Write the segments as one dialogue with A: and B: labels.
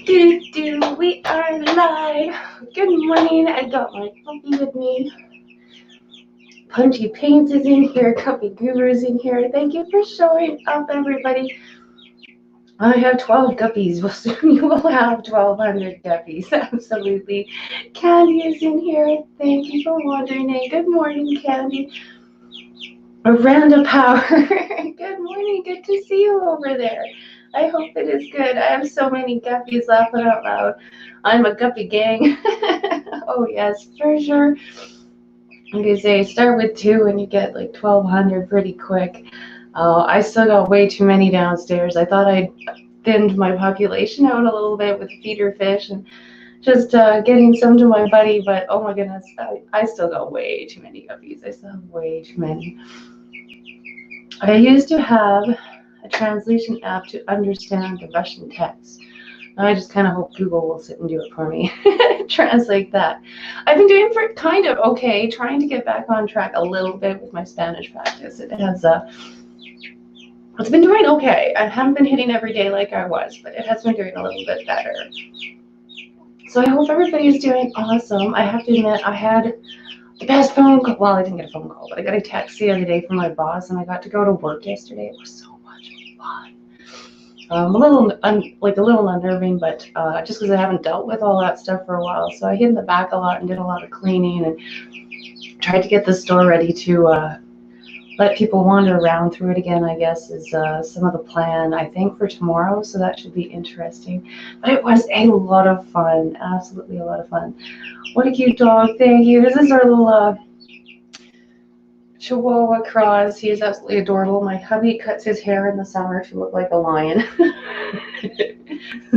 A: We are live. Good morning. I got my puppy with me. Punchy Paints is in here. Cuppy Gurus in here. Thank you for showing up, everybody. I have 12 guppies. Well, soon you will have 1,200 guppies. Absolutely. Candy is in here. Thank you for wandering in. Good morning, Candy. Miranda Power. Good morning. Good to see you over there. I hope it is good. I have so many guppies laughing out loud. I'm a guppy gang. Oh, yes, for sure. Like I say, start with 2 and you get like 1,200 pretty quick. I still got way too many downstairs. I thought I'd thinned my population out a little bit with feeder fish and just getting some to my buddy, but oh my goodness, I still got way too many guppies. I still have way too many. I used to have a translation app to understand the Russian text. I just kind of hope Google will sit and do it for me, translate that. I've been doing kind of okay, trying to get back on track a little bit with my Spanish practice. It has it's been doing okay. I haven't been hitting every day like I was, but it has been doing a little bit better. So I hope everybody's doing awesome. I have to admit, I had the best phone call. Well, I didn't get a phone call, but I got a text the other day from my boss, and I got to go to work yesterday. It was so much fun. A little unnerving, but just because I haven't dealt with all that stuff for a while. So I hit in the back a lot and did a lot of cleaning and tried to get the store ready to let people wander around through it again, I guess, is some of the plan, I think, for tomorrow. So that should be interesting. But it was a lot of fun, absolutely a lot of fun. What a cute dog. Thank you. This is our little Chihuahua Cross. He is absolutely adorable. My hubby cuts his hair in the summer to look like a lion.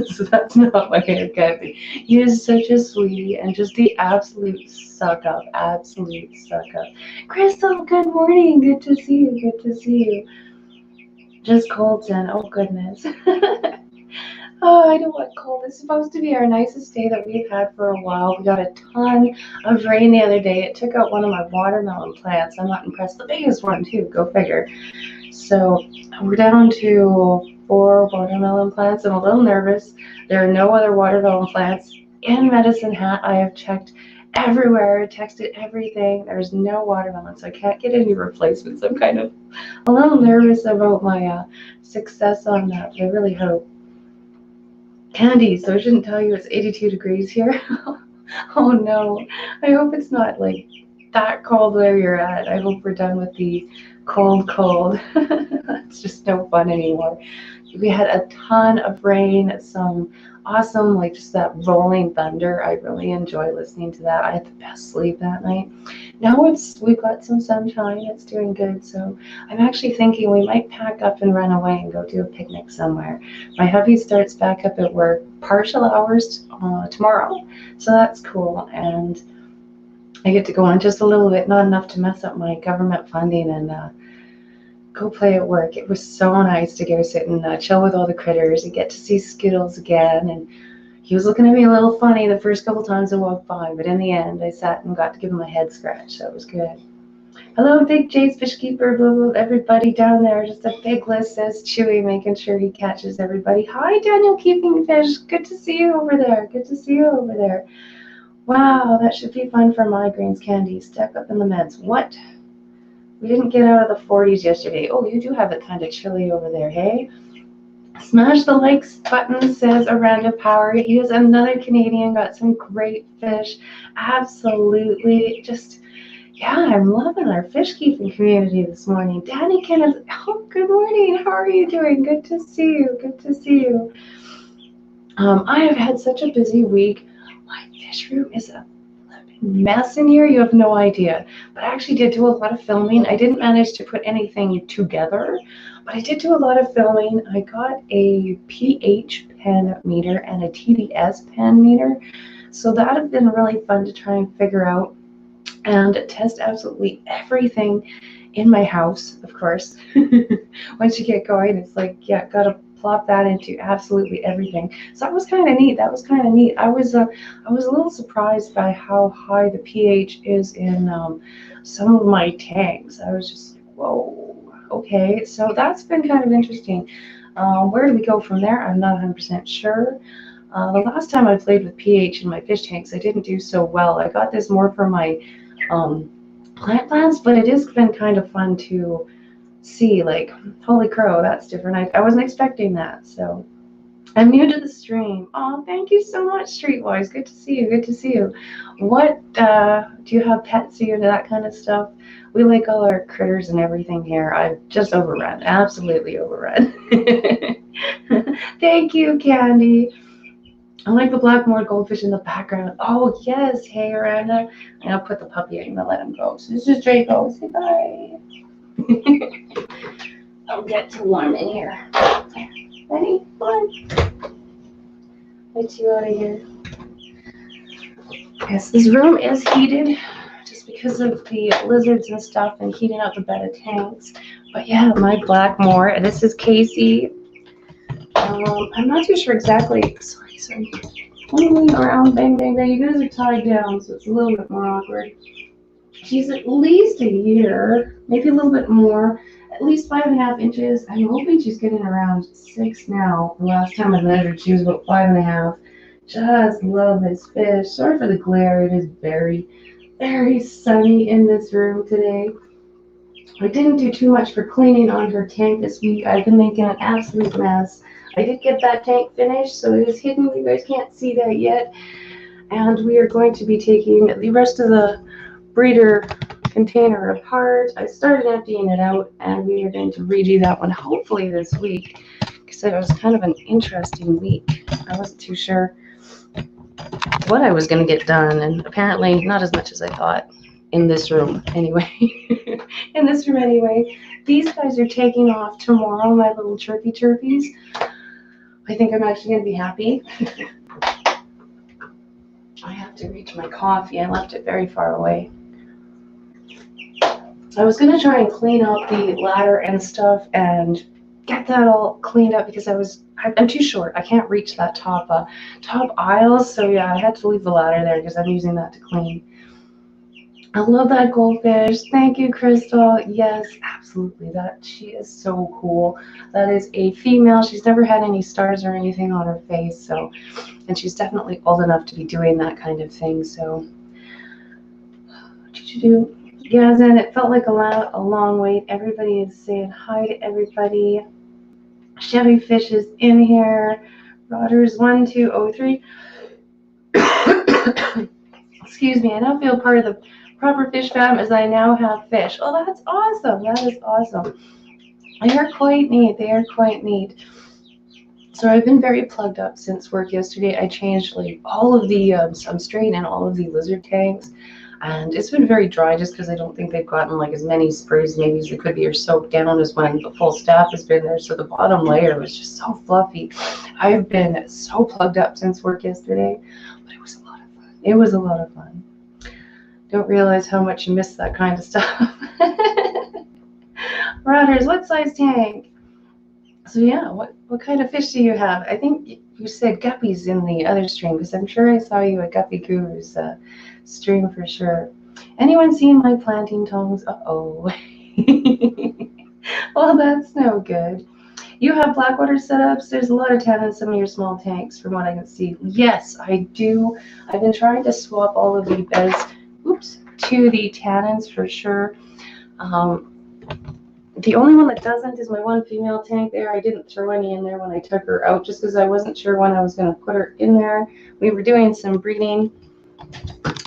A: So that's not my haircut. He is such a sweetie and just the absolute suck up. Absolute suck up. Crystal, good morning. Good to see you. Good to see you. Just Colton. Oh, goodness. Oh, I know what cold. It's supposed to be our nicest day that we've had for a while. We got a ton of rain the other day. It took out one of my watermelon plants. I'm not impressed. The biggest one, too. Go figure. So we're down to 4 watermelon plants. I'm a little nervous. There are no other watermelon plants in Medicine Hat. I have checked everywhere, texted everything. There's no watermelon, so I can't get any replacements. I'm kind of a little nervous about my success on that, but I really hope. Candy, so I shouldn't tell you it's 82 degrees here. Oh no, I hope it's not like that cold where you're at. I hope we're done with the cold. It's just no fun anymore. We had a ton of rain, some awesome, like just that rolling thunder. I really enjoy listening to that. I had the best sleep that night. Now we've got some sunshine. It's doing good. So I'm actually thinking we might pack up and run away and go do a picnic somewhere. My hubby starts back up at work partial hours tomorrow, so that's cool. And I get to go on just a little bit, not enough to mess up my government funding, and go play at work. It was so nice to go sit and chill with all the critters and get to see Skittles again. And he was looking at me a little funny the first couple times I walked by, but in the end, I sat and got to give him a head scratch. So it was good. Hello, Big J's Fish Keeper, blah, blah, everybody down there. Just a big list, says Chewy, making sure he catches everybody. Hi, Daniel Keeping Fish. Good to see you over there. Good to see you over there. Wow, that should be fun for migraines, Candy. Step up in the meds. What? We didn't get out of the 40s yesterday. Oh, you do have it kind of chilly over there, hey? Smash the likes button, says Aranda Power. He is another Canadian, got some great fish. Absolutely. Just, yeah, I'm loving our fish keeping community this morning. Danny Kenneth, oh, good morning. How are you doing? Good to see you. Good to see you. I have had such a busy week. My fish room is a mess in here, you have no idea. But I actually did do a lot of filming. I didn't manage to put anything together, but I did do a lot of filming. I got a pH pen meter and a TDS pen meter, so that has been really fun to try and figure out and test absolutely everything in my house, of course. Once you get going, it's like, yeah, gotta plop that into absolutely everything. So that was kind of neat. I was a little surprised by how high the pH is in some of my tanks. I was just like, whoa, okay. So that's been kind of interesting. Where do we go from there? I'm not 100% sure. The last time I played with pH in my fish tanks, I didn't do so well. I got this more for my plant plants, but it has been kind of fun to see, like, holy crow, that's different. I wasn't expecting that, so. I'm new to the stream. Oh, thank you so much, Streetwise. Good to see you. Good to see you. What, do you have pets? Are you into that kind of stuff? We like all our critters and everything here. I've just overrun. Absolutely overrun. Thank you, Candy. I like the black moored goldfish in the background. Oh, yes. Hey, Miranda. I'll put the puppy in and let him go. So this is Draco. Say bye. Don't get too warm in here. Ready? Come let you out of here. Yes, this room is heated just because of the lizards and stuff and heating up the bed of tanks. But yeah, my Blackmore. This is Casey. I'm not too sure exactly. Sorry. Moving around, bang, bang, bang. You guys are tied down, so it's a little bit more awkward. She's at least a year, maybe a little bit more. At least 5.5 inches. I'm hoping she's getting around 6 now. The last time I measured, she was about 5.5. Just love this fish. Sorry for the glare. It is very, very sunny in this room today. I didn't do too much for cleaning on her tank this week. I've been making an absolute mess. I did get that tank finished, so it is hidden. You guys can't see that yet. And we are going to be taking the rest of the breeder container apart. I started emptying it out, and we are going to redo that one hopefully this week, because it was kind of an interesting week. I wasn't too sure what I was going to get done, and apparently not as much as I thought in this room anyway. These guys are taking off tomorrow, my little chirpy chirpies. I think I'm actually going to be happy. I have to reach my coffee. I left it very far away. I was going to try and clean out the ladder and stuff and get that all cleaned up because I'm too short. I can't reach that top aisle. So yeah, I had to leave the ladder there because I'm using that to clean. I love that goldfish. Thank you, Crystal. Yes, absolutely. She is so cool. That is a female. She's never had any stars or anything on her face, and she's definitely old enough to be doing that kind of thing. So, what did you do? Yeah, Zen, it felt like a long wait. Everybody is saying hi to everybody. Chevy Fish is in here. Rodders 1203. Excuse me. I now feel part of the proper fish fam as I now have fish. Oh, that's awesome. That is awesome. They are quite neat. So I've been very plugged up since work yesterday. I changed like all of the substrate and all of the lizard tanks. And it's been very dry just because I don't think they've gotten like as many sprays maybe as they could be or soaked down as when the full staff has been there. So the bottom layer was just so fluffy. I've been so plugged up since work yesterday, but it was a lot of fun. It was a lot of fun. Don't realize how much you miss that kind of stuff. Rodders, what size tank? So yeah, what kind of fish do you have? I think you said guppies in the other stream because I'm sure I saw you at Guppy Guru's stream for sure. Anyone seen my planting tongs? Uh-oh. Well, that's no good. You have Blackwater setups. There's a lot of tan in some of your small tanks from what I can see. Yes, I do. I've been trying to swap all of the beds to the tannins for sure. The only one that doesn't is my one female tank there. I didn't throw any in there when I took her out just because I wasn't sure when I was going to put her in there. We were doing some breeding.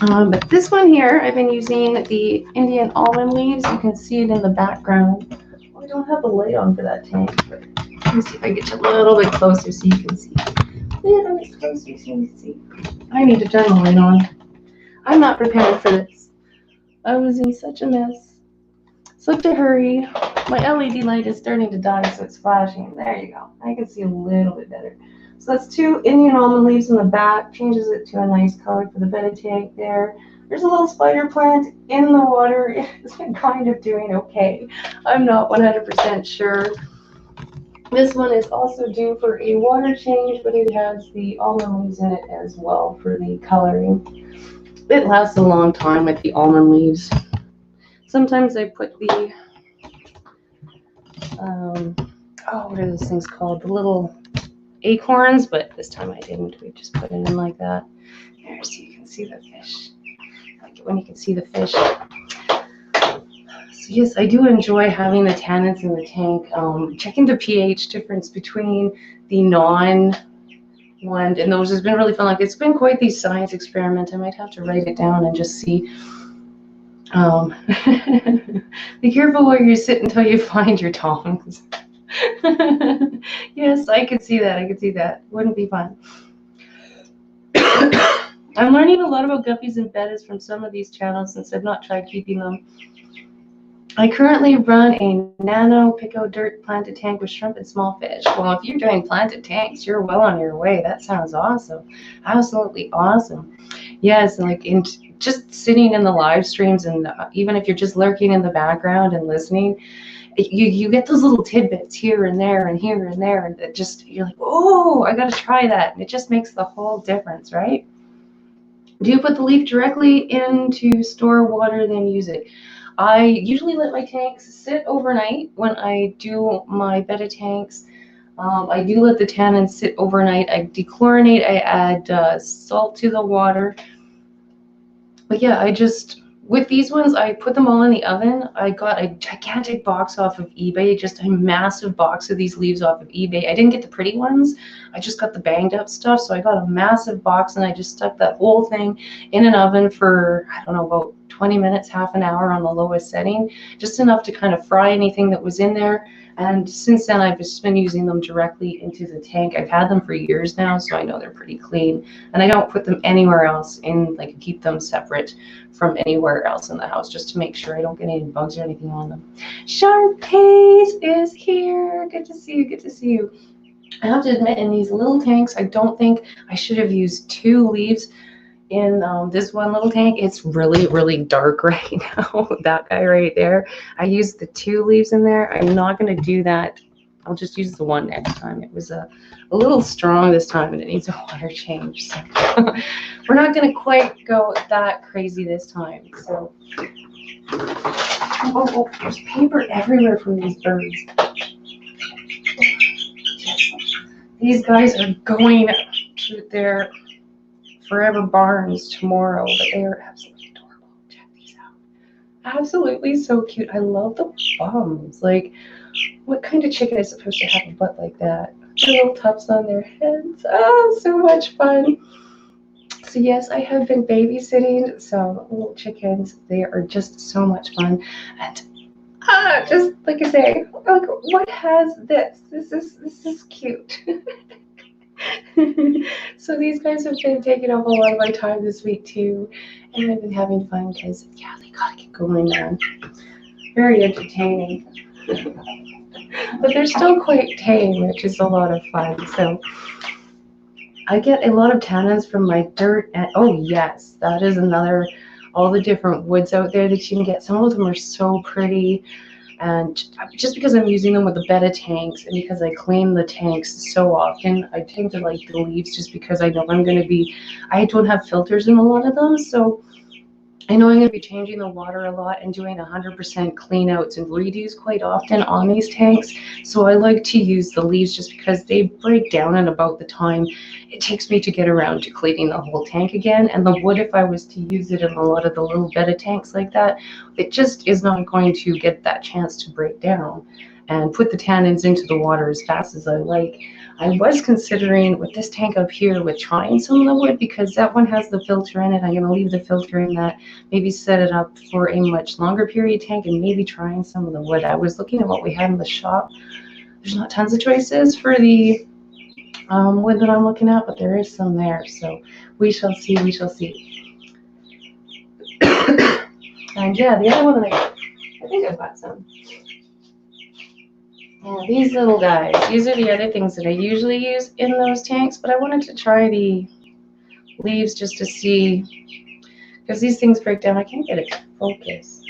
A: But this one here, I've been using the Indian almond leaves. You can see it in the background. Well, I don't have the light on for that tank, but let me see if I get you a little bit closer so you can see. A little bit closer so you can see. I need to turn the light on. I'm not prepared for this. I was in such a mess. Such a hurry. My LED light is starting to die, so it's flashing. There you go. I can see a little bit better. So that's 2 Indian almond leaves in the back. Changes it to a nice color for the bedded tank there. There's a little spider plant in the water. It's been kind of doing okay. I'm not 100% sure. This one is also due for a water change, but it has the almond leaves in it as well for the coloring. It lasts a long time with the almond leaves. Sometimes I put the, what are those things called? The little acorns, but this time I didn't. We just put it in like that. There, so you can see the fish. I like it when you can see the fish. So yes, I do enjoy having the tannins in the tank. Checking the pH difference between the non one and those has been really fun. Like, it's been quite the science experiment. I might have to write it down and just see. Be careful where you sit until you find your tongs. Yes, I could see that. I could see that. Wouldn't be fun. I'm learning a lot about guppies and bettas from some of these channels since I've not tried keeping them. I currently run a nano pico dirt planted tank with shrimp and small fish. Well, if you're doing planted tanks, you're well on your way. That sounds awesome. Absolutely awesome. Yes, like in just sitting in the live streams, and even if you're just lurking in the background and listening, you get those little tidbits here and there and here and there, and it just, you're like, oh, I gotta try that. And it just makes the whole difference, right? Do you put the leaf directly into store water, then use it? I usually let my tanks sit overnight when I do my betta tanks. I do let the tannins sit overnight. I dechlorinate, I add salt to the water. But yeah, I just, with these ones, I put them all in the oven. I got a gigantic box off of eBay, just a massive box of these leaves off of eBay. I didn't get the pretty ones. I just got the banged up stuff. So I got a massive box and I just stuck that whole thing in an oven for, I don't know, about 20 minutes, half an hour on the lowest setting, just enough to kind of fry anything that was in there. And since then, I've just been using them directly into the tank. I've had them for years now, so I know they're pretty clean. And I don't put them anywhere else in, like, keep them separate from anywhere else in the house, just to make sure I don't get any bugs or anything on them. Sharpace is here. Good to see you. Good to see you. I have to admit, in these little tanks, I don't think I should have used 2 leaves in this one little tank. It's really, really dark right now. That guy right there. I used the 2 leaves in there. I'm not going to do that. I'll just use the one next time. It was a little strong this time and it needs a water change. So we're not going to quite go that crazy this time. So, oh, there's paper everywhere from these birds. These guys are going to their forever barns tomorrow, but they are absolutely adorable. Check these out. Absolutely so cute. I love the bums. Like, what kind of chicken is supposed to have a butt like that? The little tufts on their heads. Oh, so much fun. So yes, I have been babysitting some little chickens. They are just so much fun. And just like I say, like, what has this? This is cute. So these guys have been taking up a lot of my time this week too, and I've been having fun because, yeah, they gotta get going, man. Very entertaining. But they're still quite tame, which is a lot of fun. So I get a lot of tannins from my dirt, and oh yes, that is another, all the different woods out there that you can get. Some of them are so pretty. And just because I'm using them with the betta tanks and because I clean the tanks so often, I tend to like the leaves just because I know I'm going to be, I don't have filters in a lot of them. So I know I'm going to be changing the water a lot and doing 100% clean outs and redos quite often on these tanks. So I like to use the leaves just because they break down in about the time it takes me to get around to cleaning the whole tank again. And the wood, if I was to use it in a lot of the little betta tanks like that, it just is not going to get that chance to break down and put the tannins into the water as fast as I like. I was considering with this tank up here with trying some of the wood, because that one has the filter in it. I'm going to leave the filter in that, maybe set it up for a much longer period tank and maybe trying some of the wood. I was looking at what we had in the shop. There's not tons of choices for the wood that I'm looking at, but there is some there. So we shall see, we shall see. And yeah, the other one that I think I've got some. Yeah, these little guys, these are the other things that I usually use in those tanks, but I wanted to try the leaves just to see, because these things break down. I can't get it to focus.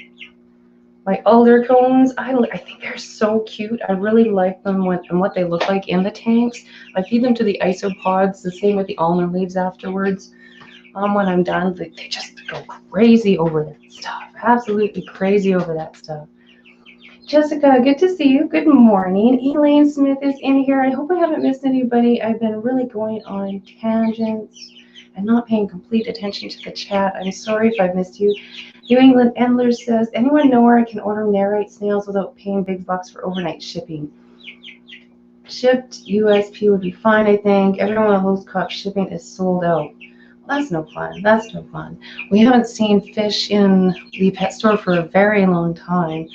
A: My alder cones, I think they're so cute. I really like them and what they look like in the tanks. I feed them to the isopods, the same with the almond leaves afterwards. When I'm done, they just go crazy over that stuff. Absolutely crazy over that stuff. Jessica, good to see you. Good morning. Elaine Smith is in here. I hope I haven't missed anybody. I've been really going on tangents and not paying complete attention to the chat. I'm sorry if I've missed you. New England Endler says, anyone know where I can order narite snails without paying big bucks for overnight shipping? Shipped USP would be fine, I think. Everyone on Hostcock shipping is sold out. Well, that's no fun. That's no fun. We haven't seen fish in the pet store for a very long time.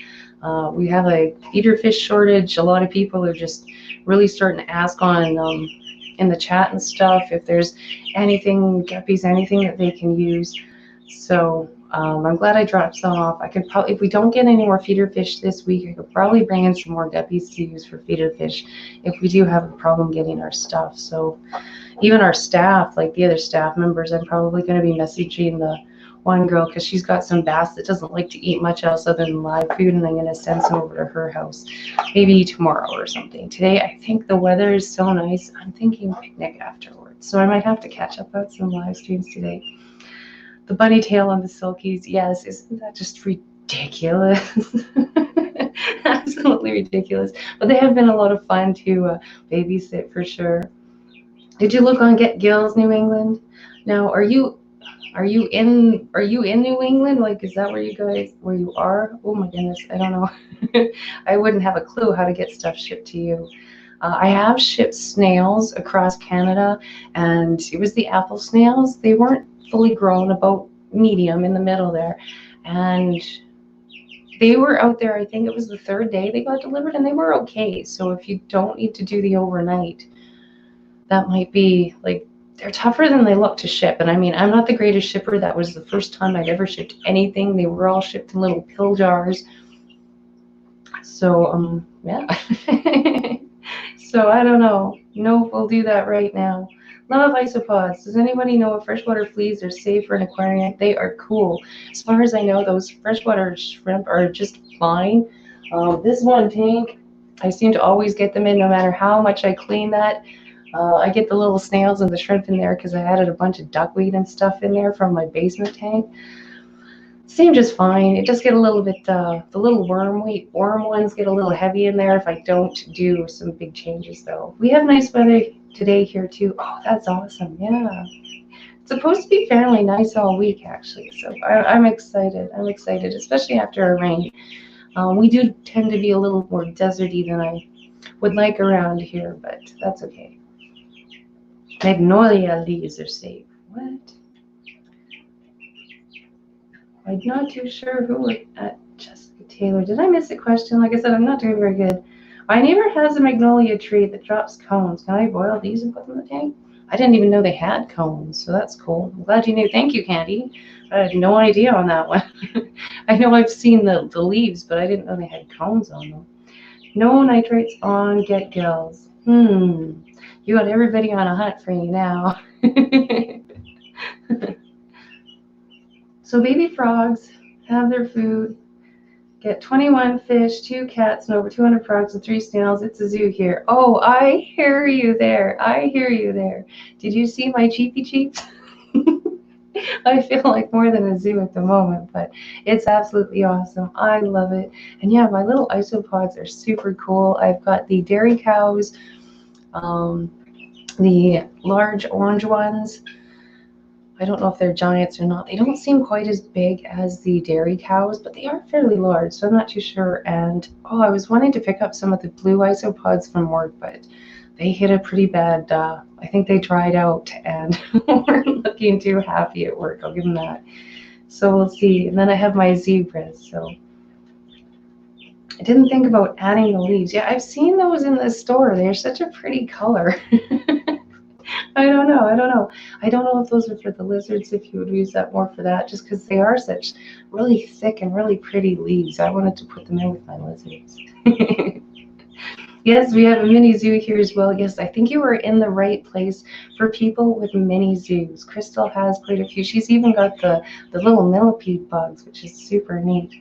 A: We have a feeder fish shortage. A lot of people are just really starting to ask on in the chat and stuff if there's anything, guppies, anything that they can use. So I'm glad I dropped some off. I could probably, if we don't get any more feeder fish this week, I could probably bring in some more guppies to use for feeder fish if we do have a problem getting our stuff. So even our staff, like the other staff members, I'm probably going to be messaging the one girl because she's got some bass that doesn't like to eat much else other than live food, and I'm going to send some over to her house maybe tomorrow or something. Today, I think the weather is so nice. I'm thinking picnic afterwards, so I might have to catch up on some live streams today. The bunny tail on the silkies, yes, isn't that just ridiculous? Absolutely ridiculous. But they have been a lot of fun to babysit for sure. Did you look on Get Gills, New England? Now, are you in New England? Like, is that where you are? Oh my goodness, I don't know. I wouldn't have a clue how to get stuff shipped to you. I have shipped snails across Canada, and it was the apple snails. They weren't fully grown, about medium in the middle there, and they were out there. I think it was the third day they got delivered, and they were okay. So if you don't need to do the overnight, that might be like, they're tougher than they look to ship. And I mean, I'm not the greatest shipper. That was the first time I'd ever shipped anything. They were all shipped in little pill jars. So yeah. So I don't know. Nope, we'll do that right now. Love isopods. Does anybody know if freshwater fleas are safe for an aquarium? They are cool. As far as I know, those freshwater shrimp are just fine. This one tank, I seem to always get them in no matter how much I clean that. I get the little snails and the shrimp in there because I added a bunch of duckweed and stuff in there from my basement tank. Seem just fine. It does get a little bit, the little worm ones get a little heavy in there if I don't do some big changes though. We have nice weather today here too. Oh, that's awesome. Yeah. It's supposed to be fairly nice all week actually. So I'm excited. I'm excited, especially after a rain. We do tend to be a little more deserty than I would like around here, but that's okay. Magnolia leaves are safe. What? I'm not too sure who was at Jessica Taylor. Did I miss a question? Like I said, I'm not doing very good. My neighbor has a magnolia tree that drops cones. Can I boil these and put them in the tank? I didn't even know they had cones, so that's cool. I'm glad you knew. Thank you, Candy. I had no idea on that one. I know I've seen the leaves, but I didn't know they had cones on them. No nitrates on Get Gills. You got everybody on a hunt for you now. So baby frogs have their food, get 21 fish, 2 cats, and over 200 frogs and 3 snails. It's a zoo here. Oh, I hear you there. I hear you there. Did you see my cheepy cheeks? I feel like more than a zoo at the moment, but it's absolutely awesome. I love it. And yeah, my little isopods are super cool. I've got the dairy cows, the large orange ones. I don't know if they're giants or not. They don't seem quite as big as the dairy cows, but they are fairly large, so I'm not too sure. And oh, I was wanting to pick up some of the blue isopods from work, but they hit a pretty bad, I think they dried out and weren't looking too happy at work. I'll give them that. So we'll see. And then I have my zebras, so I didn't think about adding the leaves. Yeah, I've seen those in the store. They're such a pretty color. I don't know. I don't know if those are for the lizards, if you would use that more for that, just because they are such really thick and really pretty leaves. I wanted to put them in with my lizards. Yes, we have a mini zoo here as well. Yes, I think you were in the right place for people with mini zoos. Crystal has quite a few. She's even got the little millipede bugs, which is super neat.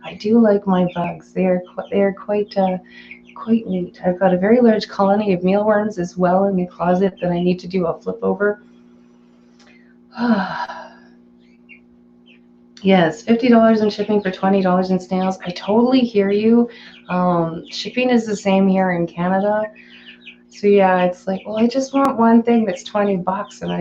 A: I do like my bugs. They are quite neat. I've got a very large colony of mealworms as well in the closet that I need to do a flip over. Yes, $50 in shipping for $20 in snails. I totally hear you. Shipping is the same here in Canada. So yeah, it's like, well, I just want one thing that's $20 and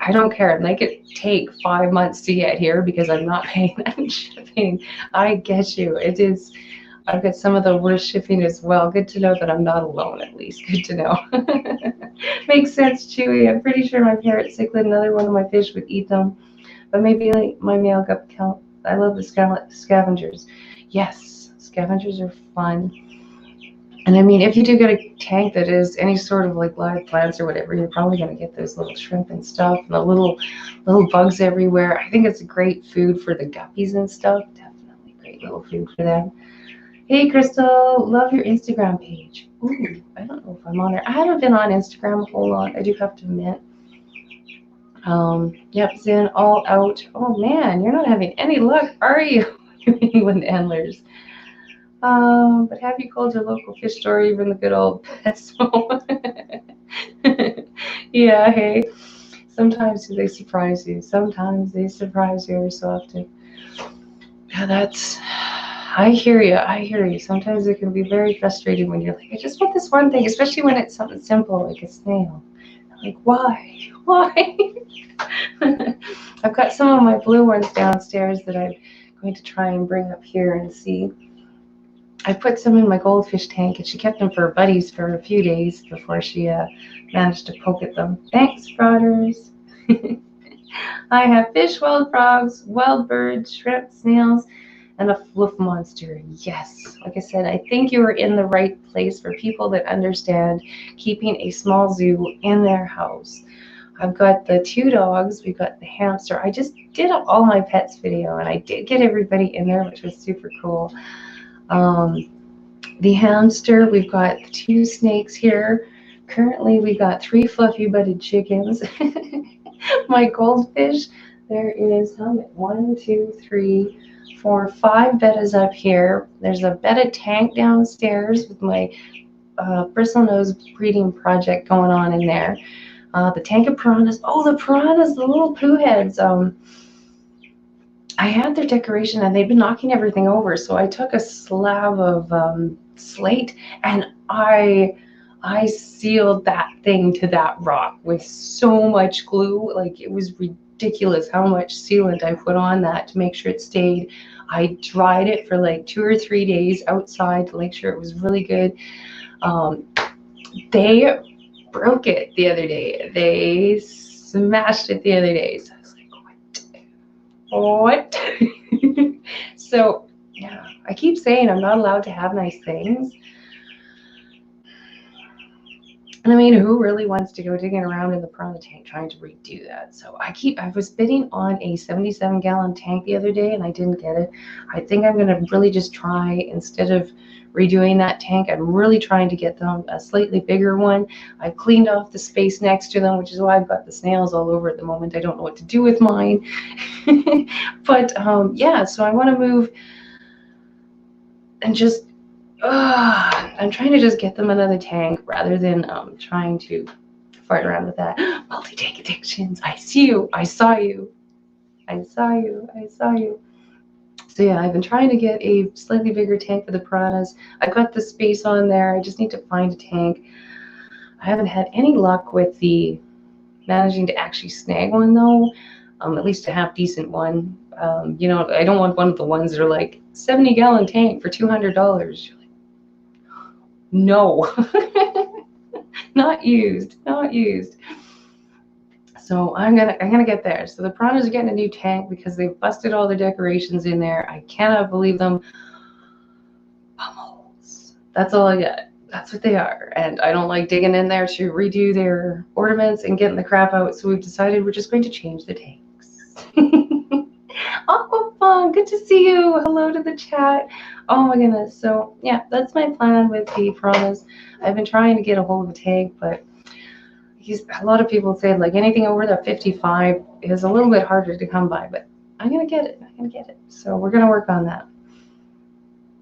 A: I don't care. Make it take 5 months to get here because I'm not paying that in shipping. I get you. It is. I've got some of the worst shipping as well. Good to know that I'm not alone, at least. Good to know. Makes sense, Chewy. I'm pretty sure my parrot cichlid, another one of my fish, would eat them. But maybe like my male gup count. I love the scavengers. Yes, scavengers are fun. And I mean, if you do get a tank that is any sort of like live plants or whatever, you're probably going to get those little shrimp and stuff, and the little bugs everywhere. I think it's a great food for the guppies and stuff. Definitely great little food for them. Hey, Crystal, love your Instagram page. Ooh, I don't know if I'm on there. I haven't been on Instagram a whole lot. I do have to admit. Yep, Zen, all out. Oh man, you're not having any luck, are you? With antlers. But have you called your local fish store, even the good old Petso? Yeah, hey. Sometimes they surprise you. Sometimes they surprise you every so often. Yeah, I hear you. I hear you. Sometimes it can be very frustrating when you're like, I just want this one thing, especially when it's something simple like a snail. Like, why? Why? I've got some of my blue ones downstairs that I'm going to try and bring up here and see. I put some in my goldfish tank, and she kept them for her buddies for a few days before she managed to poke at them. Thanks, Brothers. I have fish, wild frogs, wild birds, shrimp, snails, and a fluff monster. Yes, like I said, I think you are in the right place for people that understand keeping a small zoo in their house. I've got the 2 dogs, we've got the hamster. I just did all my pets video, and I did get everybody in there, which was super cool. The hamster, we've got the 2 snakes here. Currently, we got 3 fluffy butted chickens. My goldfish, there is how many? 1, 2, 3, 4, 5 bettas up here. There's a betta tank downstairs with my bristlenose breeding project going on in there. The tank of piranhas. Oh, the piranhas, the little poo heads. I had their decoration and they'd been knocking everything over, so I took a slab of slate and I sealed that thing to that rock with so much glue. Like, it was ridiculous how much sealant I put on that to make sure it stayed. I dried it for like 2 or 3 days outside to make sure it was really good. They broke it the other day. They smashed it the other day. So I was like, what? So yeah, I keep saying I'm not allowed to have nice things. And I mean, who really wants to go digging around in the piranha tank trying to redo that? So I was bidding on a 77-gallon tank the other day and I didn't get it. I think I'm going to really just try, instead of redoing that tank, I'm really trying to get them a slightly bigger one. I've cleaned off the space next to them, which is why I've got the snails all over at the moment. I don't know what to do with mine. But yeah, so I want to move and just I'm trying to just get them another tank rather than trying to fart around with that. Multi-tank addictions. I see you. I saw you. I saw you. I saw you. So yeah, I've been trying to get a slightly bigger tank for the piranhas. I've got the space on there. I just need to find a tank. I haven't had any luck with the managing to actually snag one though. At least a half decent one. You know, I don't want one of the ones that are like 70-gallon tank for $200. No, not used, not used. So I'm gonna get there. So the piranhas are getting a new tank because they've busted all the decorations in there. I cannot believe them. Pummels. That's all I got. That's what they are. And I don't like digging in there to redo their ornaments and getting the crap out. So we've decided we're just going to change the tanks. Aquafun, good to see you. Hello to the chat. Oh my goodness. So yeah, that's my plan with the piranhas. I've been trying to get a hold of a tank, but a lot of people say like anything over the 55 is a little bit harder to come by, but I'm gonna get it. I'm gonna get it. So we're gonna work on that.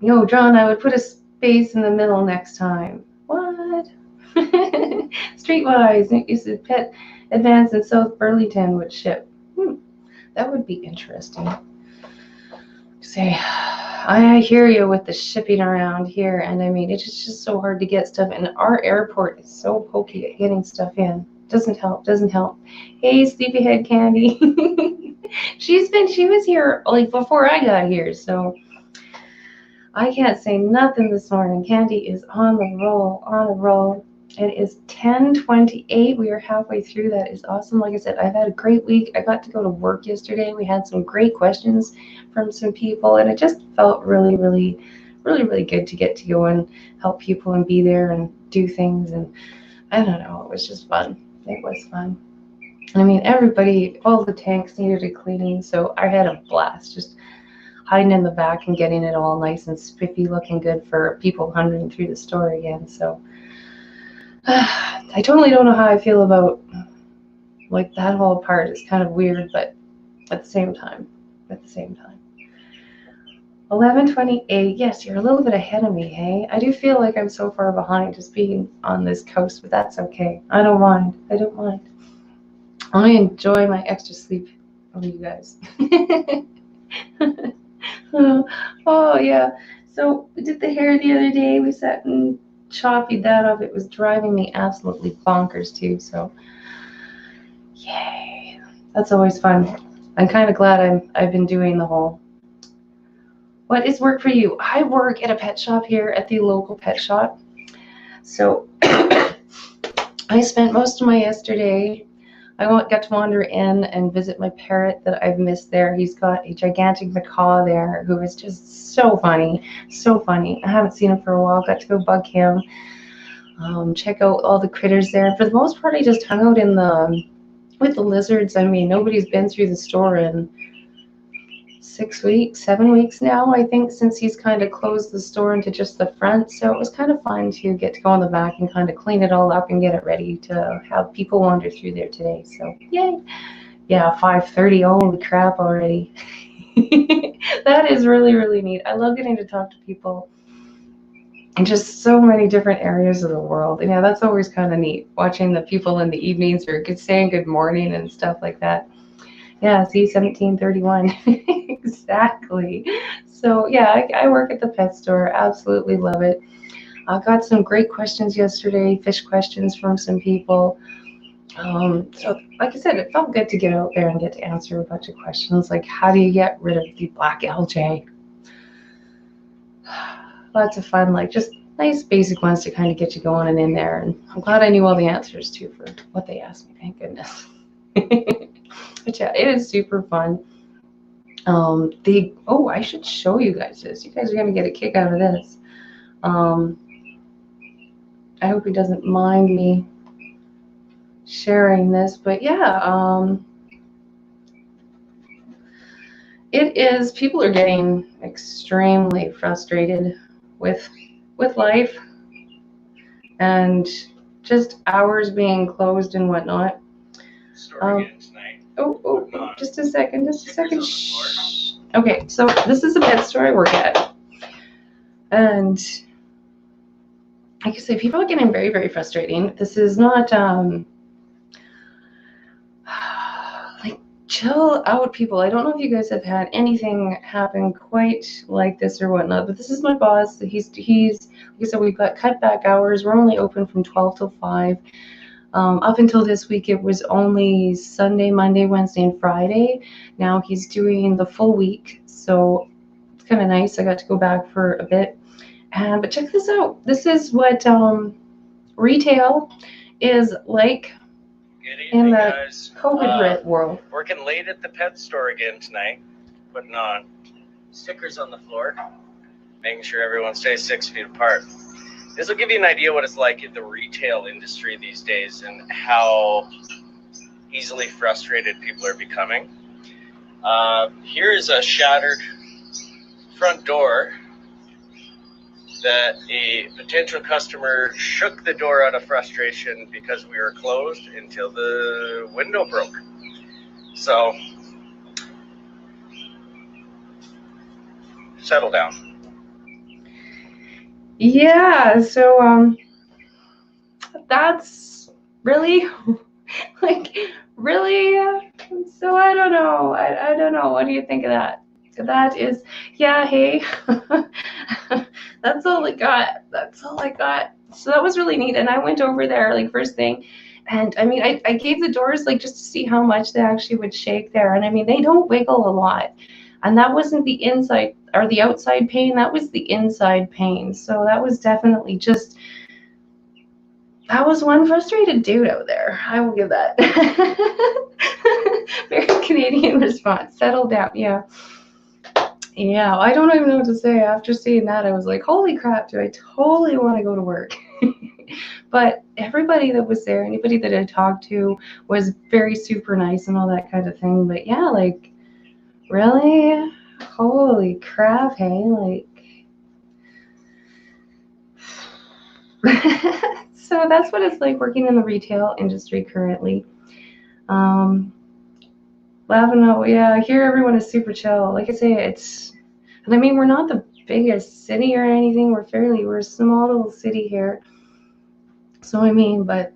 A: No, John, I would put a space in the middle next time. What? Streetwise, you said Pet Advance in South Burlington would ship. That would be interesting. say, I hear you with the shipping around here, and I mean, it's just so hard to get stuff, and our airport is so pokey at getting stuff in. Doesn't help, doesn't help. Hey, sleepyhead Candy. She was here like before I got here, so I can't say nothing this morning. Candy is on the roll, on a roll. It is 10:28. We are halfway through. That is awesome. Like I said, I've had a great week. I got to go to work yesterday. We had some great questions from some people, and it just felt really, really, really, really good to get to go and help people and be there and do things. And I don't know, it was just fun. It was fun. I mean, everybody, all the tanks needed a cleaning, so I had a blast just hiding in the back and getting it all nice and spiffy, looking good for people wandering through the store again. So I totally don't know how I feel about like that whole part. It's kind of weird, but at the same time. 11:28. Yes, you're a little bit ahead of me, hey? I do feel like I'm so far behind just being on this coast, but that's okay. I don't mind. I enjoy my extra sleep from you guys. Oh, yeah. So we did the hair the other day. We sat and choppied that up. It was driving me absolutely bonkers too. So, yay. That's always fun. I'm kind of glad I've been doing the whole. What is work for you? I work at a pet shop here at the local pet shop. So I spent most of my yesterday. I got to wander in and visit my parrot that I've missed there. He's got a gigantic macaw there who is just so funny, so funny. I haven't seen him for a while. Got to go bug him, check out all the critters there. For the most part, I just hung out in with the lizards. I mean, nobody's been through the store in 6 weeks, 7 weeks now, I think, since he's kind of closed the store into just the front. So it was kind of fun to get to go in the back and kind of clean it all up and get it ready to have people wander through there today. So yay. Yeah, 5:30. Holy crap already. That is really, really neat. I love getting to talk to people in just so many different areas of the world. And yeah, that's always kind of neat, watching the people in the evenings or saying good morning and stuff like that. Yeah, see, 1731. Exactly. So yeah, I work at the pet store. Absolutely love it. I got some great questions yesterday, fish questions from some people. So like I said, it felt good to get out there and get to answer a bunch of questions like, how do you get rid of the black algae? Lots of fun, like just nice basic ones to kind of get you going and in there. And I'm glad I knew all the answers too for what they asked me. Thank goodness. But yeah, it is super fun. I should show you guys this. You guys are gonna get a kick out of this. I hope he doesn't mind me sharing this, but yeah, it is. People are getting extremely frustrated with life and just hours being closed and whatnot. Just a second. Shh. Okay, so this is a pet store I work at, and like I say, people are getting very, very frustrating. This is not like chill out people. I don't know if you guys have had anything happen quite like this or whatnot, but this is my boss. He's like I said, we've got cut back hours. We're only open from 12 till 5. Up until this week, it was only Sunday, Monday, Wednesday, and Friday. Now he's doing the full week, so it's kind of nice. I got to go back for a bit. But check this out. This is what retail is like in the COVID world.
B: Working late at the pet store again tonight, putting on stickers on the floor, making sure everyone stays 6 feet apart. This will give you an idea what it's like in the retail industry these days and how easily frustrated people are becoming. Here is a shattered front door that a potential customer shook the door out of frustration because we were closed until the window broke. So, settle down.
A: Yeah, so that's really like really so I don't know. I don't know. What do you think of that? That is, yeah, hey. That's all I got. That's all I got. So that was really neat. And I went over there like first thing. And I mean, I gave the doors like just to see how much they actually would shake there. And I mean, they don't wiggle a lot. And that wasn't the inside or the outside pain, that was the inside pain. So that was definitely just, that was one frustrated dude out there. I will give that. Very Canadian response. Settle down. Yeah. Yeah, I don't even know what to say. After seeing that, I was like, holy crap, do I totally want to go to work? But everybody that was there, anybody that I talked to, was very super nice and all that kind of thing. But yeah, like, really? Holy crap, hey? Like, so that's what it's like working in the retail industry currently. Um, Lavino, yeah, here everyone is super chill. Like I say, and I mean, we're not the biggest city or anything. We're a small little city here. So I mean, but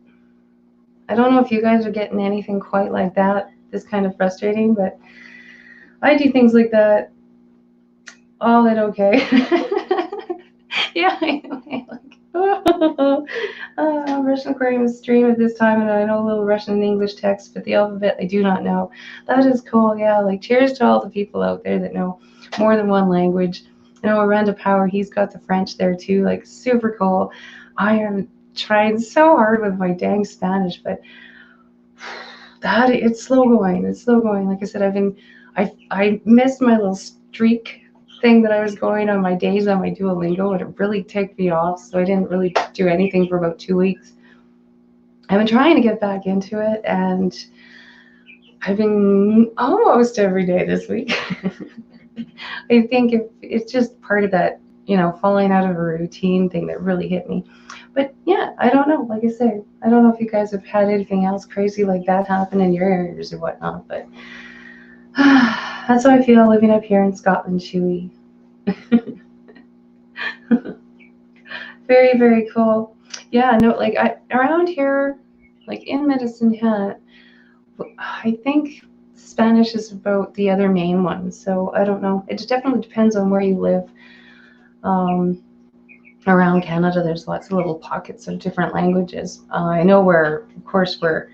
A: I don't know if you guys are getting anything quite like that. This kind of frustrating, but I do things like that. All it okay. Yeah, I know. Russian Aquarium stream at this time, and I know a little Russian and English text, but the alphabet I do not know. That is cool. Yeah, like cheers to all the people out there that know more than one language. I know Aranda Power, he's got the French there too, like super cool. I am trying so hard with my dang Spanish, but that it's slow going. It's slow going. Like I said, I missed my little streak thing that I was going on my days on my Duolingo, and it really ticked me off. So I didn't really do anything for about 2 weeks. I've been trying to get back into it, and I've been almost every day this week. I think it's just part of that, falling out of a routine thing that really hit me. But yeah, I don't know. Like I say, I don't know if you guys have had anything else crazy like that happen in your areas or whatnot, but that's how I feel living up here in Scotland, Chewy. Very, very cool. Yeah, no, like around here, like in Medicine Hat, I think Spanish is about the other main one. So I don't know. It definitely depends on where you live. Um, Around Canada, there's lots of little pockets of different languages. I know of course, where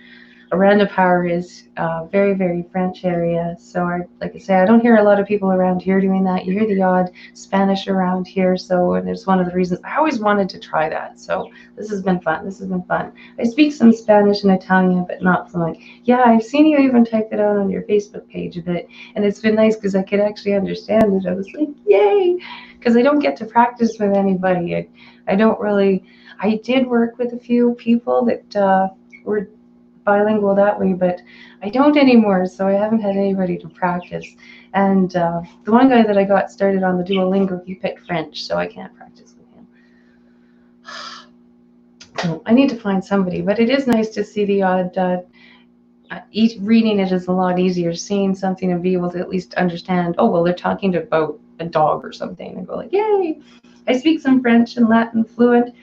A: Aranda Power is very, very French area. So, like I say, I don't hear a lot of people around here doing that. You hear the odd Spanish around here. So, and it's one of the reasons I always wanted to try that. So, this has been fun. This has been fun. I speak some Spanish and Italian, but not fluent. Yeah, I've seen you even type it out on your Facebook page a bit. And it's been nice because I could actually understand it. I was like, yay! Because I don't get to practice with anybody. I don't really. I did work with a few people that were bilingual that way, but I don't anymore, so I haven't had anybody to practice. And the one guy that I got started on the Duolingo, he picked French, so I can't practice with him. So I need to find somebody, but it is nice to see the odd. Reading it is a lot easier. Seeing something and be able to at least understand. Oh well, they're talking about a dog or something, and go like, yay! I speak some French and Latin fluent,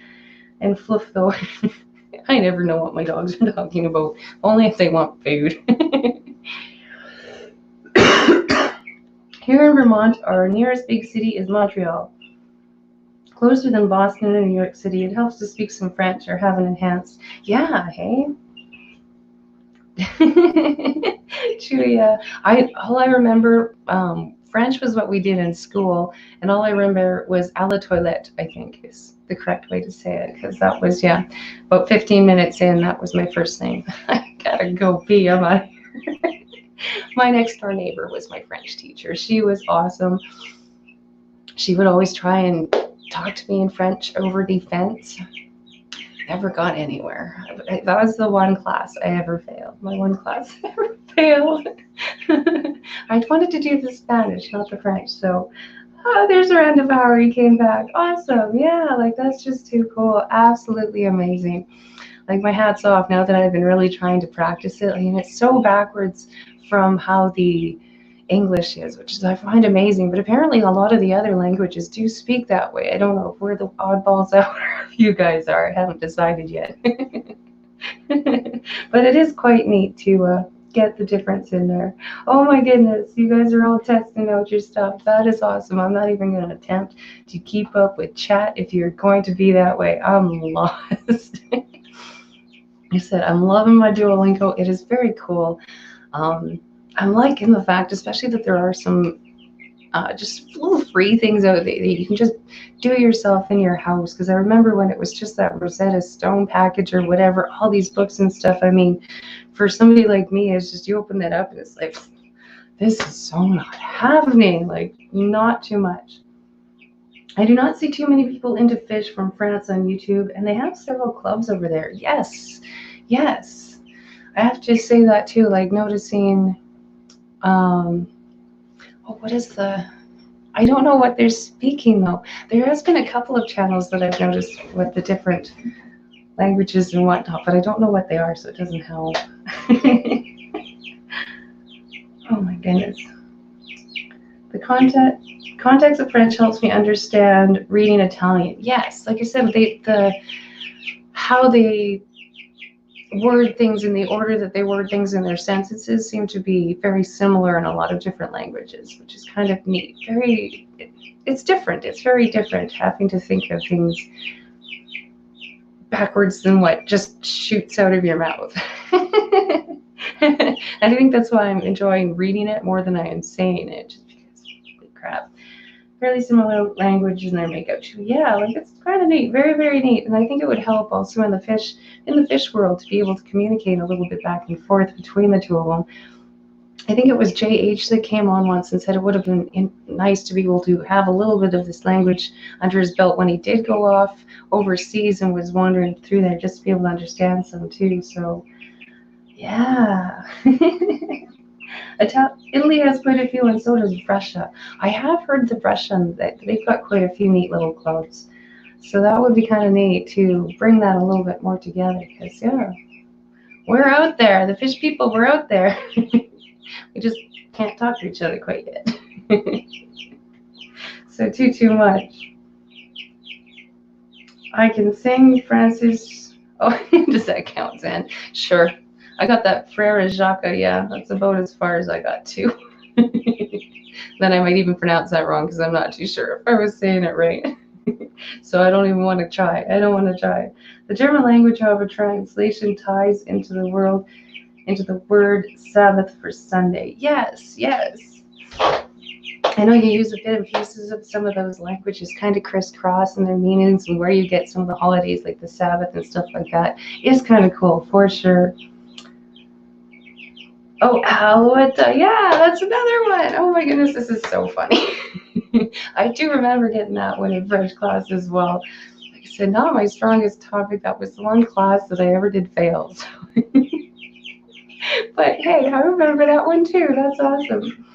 A: and fluff though. I never know what my dogs are talking about, only if they want food. Here in Vermont, our nearest big city is Montreal. Closer than Boston and New York City, it helps to speak some French or have an enhanced. Yeah, hey? True, yeah. All I remember, French was what we did in school, and all I remember was à la toilette, I think is the correct way to say it, because that was, yeah, about 15 minutes in, that was my first thing. I gotta go pee, am I? My next door neighbor was my French teacher. She was awesome. She would always try and talk to me in French over the fence. Never got anywhere. That was the one class I ever failed. My one class I ever failed. I wanted to do the Spanish, not the French. So, there's a random hour. He came back. Awesome. Yeah, like that's just too cool. Absolutely amazing. Like my hat's off now that I've been really trying to practice it. I mean, it's so backwards from how the English is, which is I find amazing. But apparently, a lot of the other languages do speak that way. I don't know if we're the oddballs out or if you guys are. I haven't decided yet. But it is quite neat to get the difference in there. Oh my goodness, you guys are all testing out your stuff. That is awesome. I'm not even going to attempt to keep up with chat if you're going to be that way. I'm lost. I said, I'm loving my Duolingo. It is very cool. Um, I'm liking the fact, especially that there are some just little free things out there that you can just do yourself in your house. Because I remember when it was just that Rosetta Stone package or whatever, all these books and stuff. I mean, for somebody like me, it's just you open that up and it's like, this is so not happening. Like, not too much. I do not see too many people into fish from France on YouTube, and they have several clubs over there. Yes, yes. I have to say that too, like noticing, um, oh, what is the, I don't know what they're speaking though. There has been a couple of channels that I've noticed with the different languages and whatnot, but I don't know what they are, so it doesn't help. Oh my goodness. The context of French helps me understand reading Italian. Yes, like I said, how they word things in the order that they word things in their sentences seem to be very similar in a lot of different languages, which is kind of neat. It's different. It's very different having to think of things backwards than what just shoots out of your mouth. I think that's why I'm enjoying reading it more than I am saying it, just because holy crap. Fairly similar language in their makeup too. Yeah, like it's kind of neat, very, very neat. And I think it would help also in the fish world to be able to communicate a little bit back and forth between the two of them. I think it was JH that came on once and said it would have been nice to be able to have a little bit of this language under his belt when he did go off overseas and was wandering through there, just to be able to understand some too. So, yeah. Italy has quite a few, and so does Russia. I have heard the Russian that they've got quite a few neat little clubs. So that would be kind of neat to bring that a little bit more together. Because yeah, we're out there. The fish people, we're out there. We just can't talk to each other quite yet. So too much. I can sing Francis. Oh, does that count, Zan? Sure. I got that Frere Jacques. Yeah, that's about as far as I got too. Then I might even pronounce that wrong because I'm not too sure if I was saying it right. So I don't even want to try. I don't want to try. The German language, however, translation ties into the word Sabbath for Sunday. Yes, yes. I know you use a bit of pieces of some of those languages kind of crisscross in their meanings and where you get some of the holidays like the Sabbath and stuff like that. It's kind of cool for sure. Oh, Alouette. Yeah, that's another one. Oh my goodness, this is so funny. I do remember getting that one in French class as well. Like I said, not my strongest topic. That was the one class that I ever did fail. So. But hey, I remember that one too. That's awesome.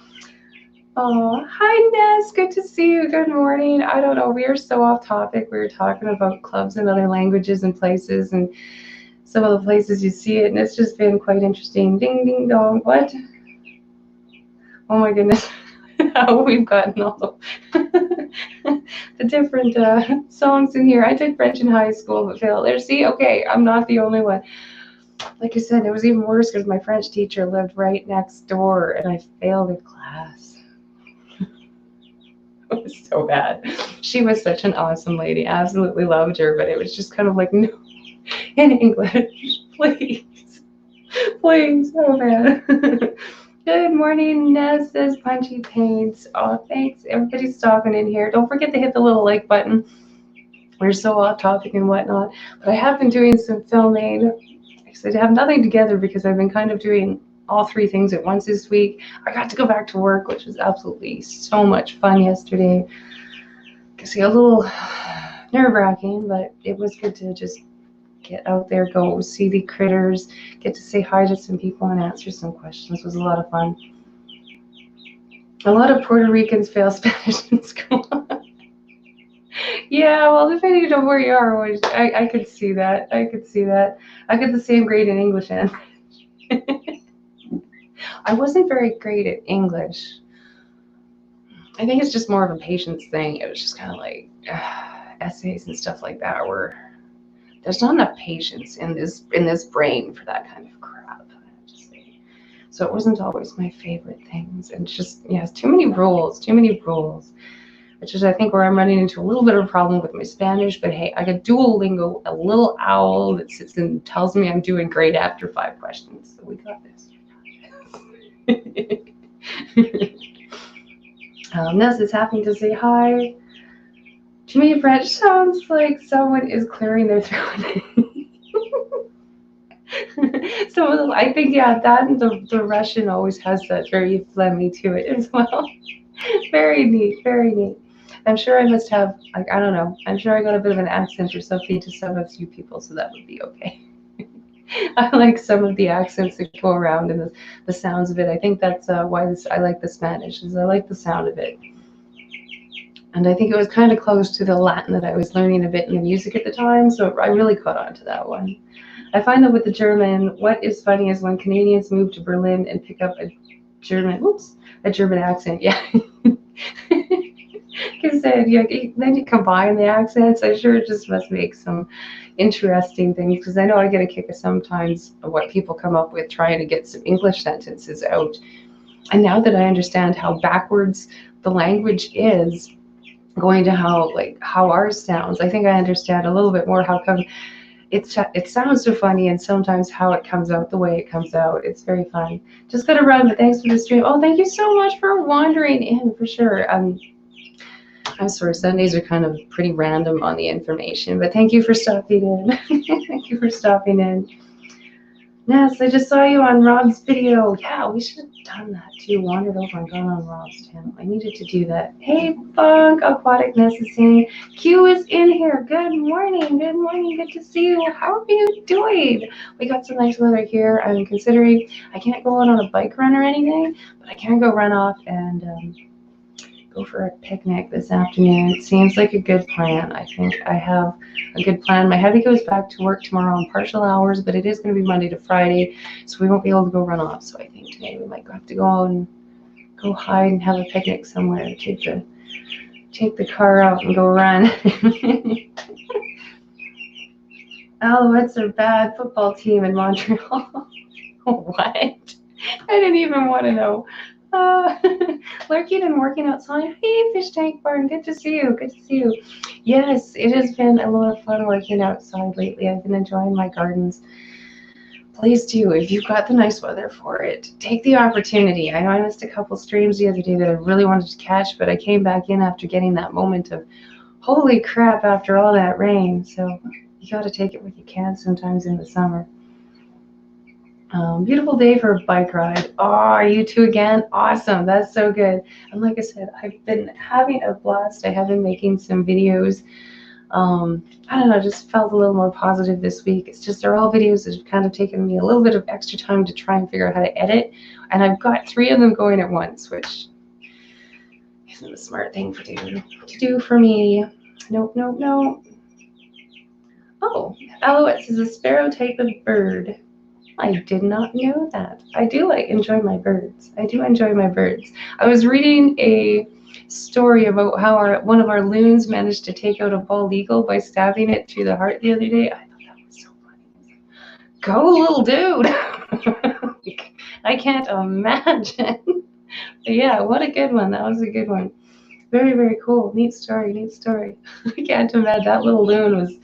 A: Oh, hi Ness. Good to see you. Good morning. I don't know. We are so off topic. We were talking about clubs in other languages and places and some of the places you see it, and it's just been quite interesting. Ding, ding, dong. What? Oh my goodness. How we've gotten all the different songs in here. I did French in high school, but failed there. See, okay, I'm not the only one. Like I said, it was even worse because my French teacher lived right next door, and I failed a class. It was so bad. She was such an awesome lady. Absolutely loved her, but it was just kind of like, no, in English, please, please, oh man. Good morning, Ness says Punchy Paints. Oh, thanks. Everybody's stopping in here. Don't forget to hit the little like button. We're so off topic and whatnot. But I have been doing some filming. I have nothing together because I've been kind of doing all three things at once this week. I got to go back to work, which was absolutely so much fun yesterday. A little nerve-wracking, but it was good to just get out there, go see the critters, get to say hi to some people and answer some questions. It was a lot of fun. A lot of Puerto Ricans fail Spanish in school. Yeah, well, depending on where you are, I could see that. I could see that. I got the same grade in English and I wasn't very great at English. I think it's just more of a patience thing. It was just kind of like essays and stuff like that where there's not enough patience in this brain for that kind of crap. So it wasn't always my favorite things. And just, yeah, too many rules, too many rules. Which is, I think, where I'm running into a little bit of a problem with my Spanish. But hey, I got Duolingo, a little owl that sits and tells me I'm doing great after 5 questions. So we got this. Ness is happy to say hi. To me, French sounds like someone is clearing their throat. Some of them, I think, yeah, that and the Russian always has that very phlegmy to it as well. Very neat, very neat. I'm sure I must have, like, I don't know, I'm sure I got a bit of an accent or something to some of you people, so that would be okay. I like some of the accents that go around and the sounds of it. I think that's why I like the Spanish, is I like the sound of it. And I think it was kind of close to the Latin that I was learning a bit in the music at the time, so I really caught on to that one. I find that with the German, what is funny is when Canadians move to Berlin and pick up a German accent. Yeah. Because then you combine the accents. I'm sure it just must make some interesting things. Because I know I get a kick of sometimes of what people come up with trying to get some English sentences out. And now that I understand how backwards the language is, going to how ours sounds, I think I understand a little bit more how come it sounds so funny, and sometimes how it comes out the way it comes out. It's very fun. Just got to run, but thanks for the stream. Oh, thank you so much for wandering in, for sure. I'm sorry, Sundays are kind of pretty random on the information, but thank you for stopping in. Thank you for stopping in. Ness, I just saw you on Rob's video. Yeah, we should have done that too. Wandered over and gone on Rob's channel. I needed to do that. Hey, Funk, Aquatic Ness is saying, Q is in here. Good morning. Good morning. Good to see you. How are you doing? We got some nice weather here. I'm considering, I can't go out on a bike run or anything, but I can go run off and go for a picnic this afternoon. It seems like a good plan. I think I have a good plan. My hubby goes back to work tomorrow on partial hours, but it is going to be Monday to Friday, so we won't be able to go run off. So I think today we might have to go out and go hide and have a picnic somewhere. Take the car out and go run. Alouettes are bad football team in Montreal. What? I didn't even want to know. Lurking and working outside. Hey, Fish Tank Barn, good to see you. Good to see you. Yes, it has been a lot of fun working outside lately. I've been enjoying my gardens. Please do, if you've got the nice weather for it, take the opportunity. I know I missed a couple streams the other day that I really wanted to catch, but I came back in after getting that moment of, holy crap, after all that rain. So you got to take it when you can sometimes in the summer. Beautiful day for a bike ride. Oh, are you two again? Awesome. That's so good. And like I said, I've been having a blast. I have been making some videos. I don't know, just felt a little more positive this week. It's just they're all videos that have kind of taken me a little bit of extra time to try and figure out how to edit. And I've got 3 of them going at once, which isn't a smart thing to do for me. Nope, nope, nope. Oh, alouettes is a sparrow type of bird. I did not know that. I do enjoy my birds. I do enjoy my birds. I was reading a story about how one of our loons managed to take out a bald eagle by stabbing it through the heart the other day. I thought that was so funny. Go, little dude. I can't imagine. But yeah, what a good one. That was a good one. Very, very cool. Neat story, neat story. I can't imagine. That little loon was...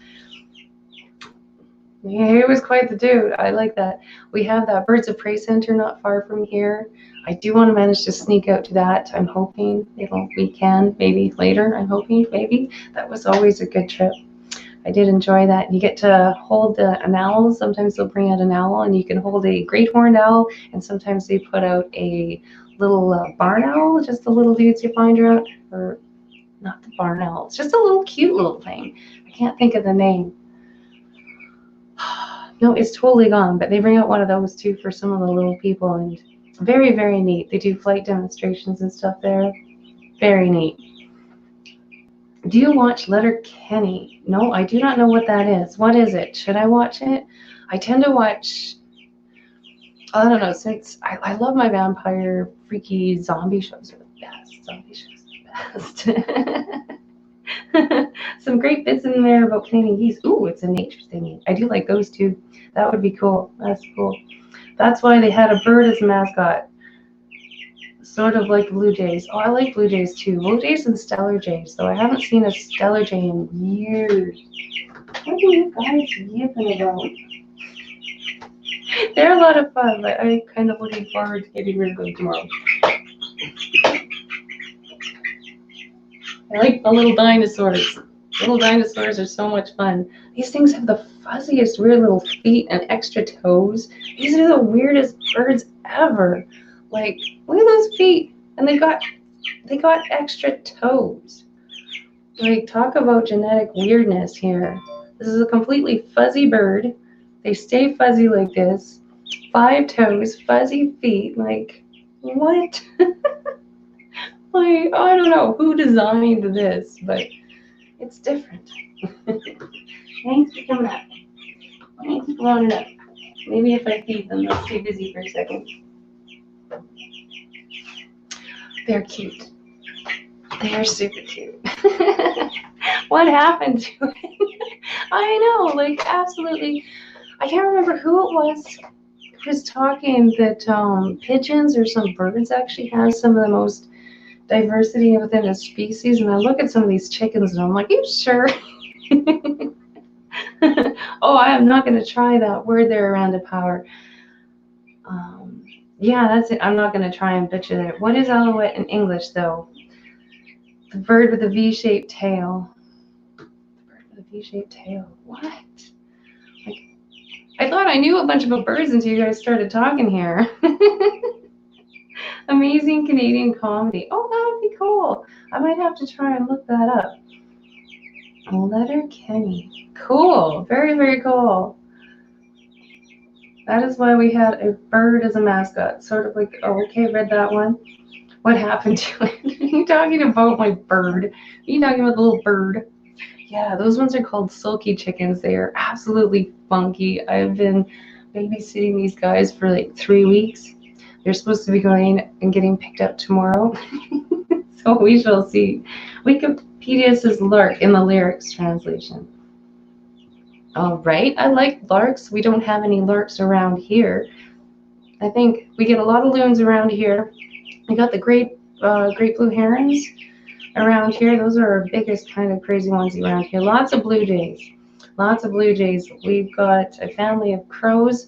A: Yeah, he was quite the dude. I like that. We have that Birds of Prey Center not far from here. I do want to manage to sneak out to that. I'm hoping we can, maybe later. I'm hoping, maybe. That was always a good trip. I did enjoy that. You get to hold an owl. Sometimes they'll bring out an owl, and you can hold a great horned owl, and sometimes they put out a little barn owl, just the little dudes you find around, or not the barn owl. It's just a little cute little thing. I can't think of the name. No, it's totally gone, but they bring out one of those too for some of the little people, and very, very neat. They do flight demonstrations and stuff there. Very neat. Do you watch Letterkenny? No, I do not know what that is. What is it? Should I watch it? I tend to watch, I don't know, since I love my vampire, freaky zombie shows are the best. Zombie shows are the best. Some great bits in there about cleaning geese. Ooh, it's a nature thingy. I do like those too. That would be cool. That's cool. That's why they had a bird as a mascot. Sort of like blue jays. Oh, I like blue jays too. Blue jays and stellar jays, though I haven't seen a stellar jay in years. What are you guys yipping about? They're a lot of fun, but I'm kind of looking forward to getting rid of them tomorrow. I like the little dinosaurs. Little dinosaurs are so much fun. These things have the fuzziest, weird little feet and extra toes. These are the weirdest birds ever. Like, look at those feet, and they got extra toes. Like, talk about genetic weirdness here. This is a completely fuzzy bird. They stay fuzzy like this. 5 toes, fuzzy feet. Like, what? Like, I don't know who designed this, but it's different. Thanks for coming up. Thanks for blowing it up. Maybe if I feed them, they'll stay busy for a second. They're cute. They're super cute. What happened to it? I know, like, absolutely. I can't remember who it was talking that pigeons or some birds actually have some of the most diversity within a species. And I look at some of these chickens and I'm like, you sure? Oh, I am not going to try that word there around a power. Yeah, that's it. I'm not going to try and butcher it. What is alouette in English, though? The bird with a V-shaped tail. The bird with a V-shaped tail. What? Like, I thought I knew a bunch about birds until you guys started talking here. Amazing Canadian comedy. Oh, that would be cool. I might have to try and look that up. Letterkenny. Cool. Very, very cool. That is why we had a bird as a mascot. Sort of like, oh, okay, read that one. What happened to it? Are you talking about my bird? Are you talking about the little bird? Yeah, those ones are called sulky chickens. They are absolutely funky. I've been babysitting these guys for like 3 weeks. They're supposed to be going and getting picked up tomorrow. So we shall see. Wikipedia says lark in the lyrics translation. All right, I like larks. We don't have any larks around here. I think we get a lot of loons around here. We got the great blue herons around here. Those are our biggest kind of crazy ones around here. Lots of blue jays. Lots of blue jays. We've got a family of crows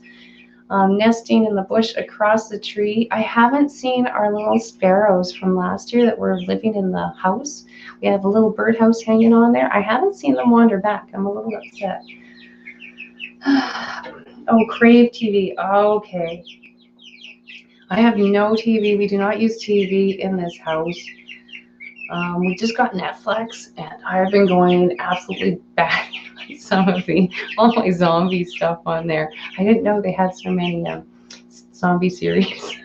A: nesting in the bush across the tree. I haven't seen our little sparrows from last year that were living in the house. We have a little birdhouse hanging on there. I haven't seen them wander back. I'm a little upset. Oh, Crave TV. Okay. I have no TV. We do not use TV in this house. We just got Netflix, and I've been going absolutely bad on some of all my zombie stuff on there. I didn't know they had so many zombie series.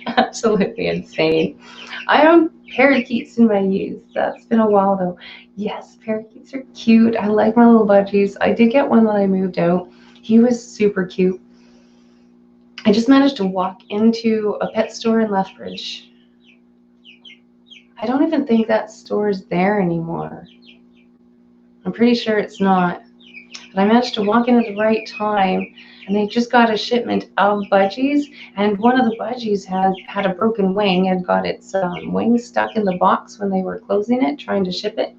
A: Absolutely insane. I own parakeets in my youth. That's been a while though. Yes, parakeets are cute. I like my little budgies. I did get one when I moved out. He was super cute. I just managed to walk into a pet store in Lethbridge. I don't even think that store is there anymore. I'm pretty sure it's not. But I managed to walk in at the right time, and they just got a shipment of budgies, and one of the budgies had a broken wing and got its wing stuck in the box when they were closing it, trying to ship it.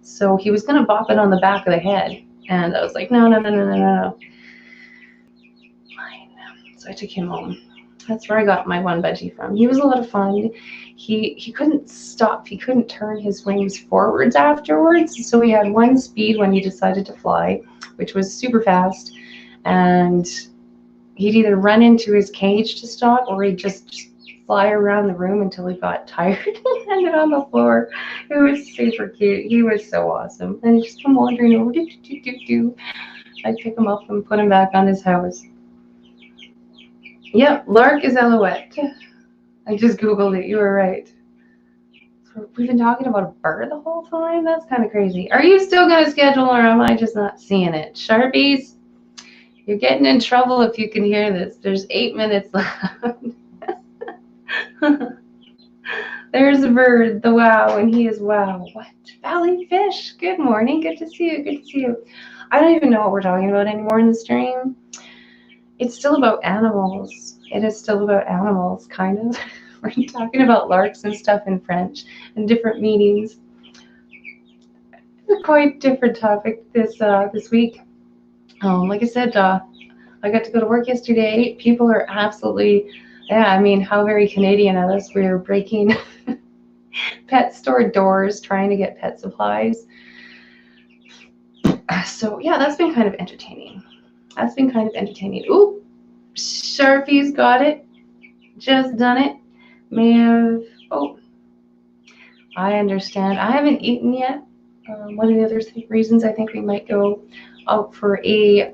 A: So he was going to bop it on the back of the head, and I was like, no. Fine. So I took him home. That's where I got my one budgie from. He was a lot of fun. He couldn't stop. He couldn't turn his wings forwards afterwards. So he had one speed when he decided to fly, which was super fast. And he'd either run into his cage to stop, or he'd just fly around the room until he got tired and landed on the floor. It was super cute. He was so awesome. And he'd just come wandering over. I'd pick him up and put him back on his house. Yep, lark is alouette. I just Googled it. You were right. So we've been talking about a bird the whole time? That's kind of crazy. Are you still going to schedule, or am I just not seeing it? Sharpies, you're getting in trouble if you can hear this. There's 8 minutes left. There's a bird, the wow, and he is wow. What? Valley fish. Good morning. Good to see you. Good to see you. I don't even know what we're talking about anymore in the stream. it's still about animals. It is still about animals, kind of. We're talking about larks and stuff in French and different meanings. A quite different topic this week. Like I said, I got to go to work yesterday. People are absolutely, yeah. I mean, how very Canadian of us. We were breaking pet store doors trying to get pet supplies. So yeah, that's been kind of entertaining. That's been kind of entertaining. Ooh, Sharpie's got it. Just done it. May have. Oh, I understand. I haven't eaten yet. One of the other reasons I think we might go out for a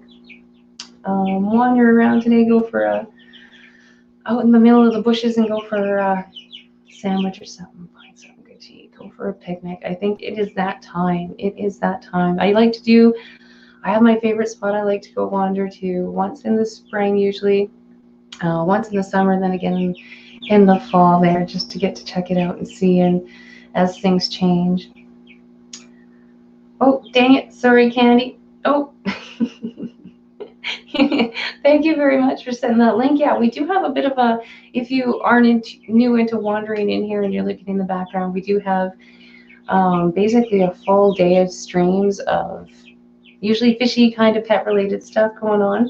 A: wander around today. Go for a out in the middle of the bushes and go for a sandwich or something. Find something good to eat. Go for a picnic. I think it is that time. It is that time. I like to do. I have my favorite spot I like to go wander to once in the spring, usually once in the summer, and then again in the fall there, just to get to check it out and see. And as things change. Oh, dang it. Sorry, Candy. Oh. Thank you very much for sending that link. Yeah, we do have a bit of a, if you aren't new into wandering in here and you're looking in the background, we do have basically a full day of streams of usually fishy kind of pet related stuff going on.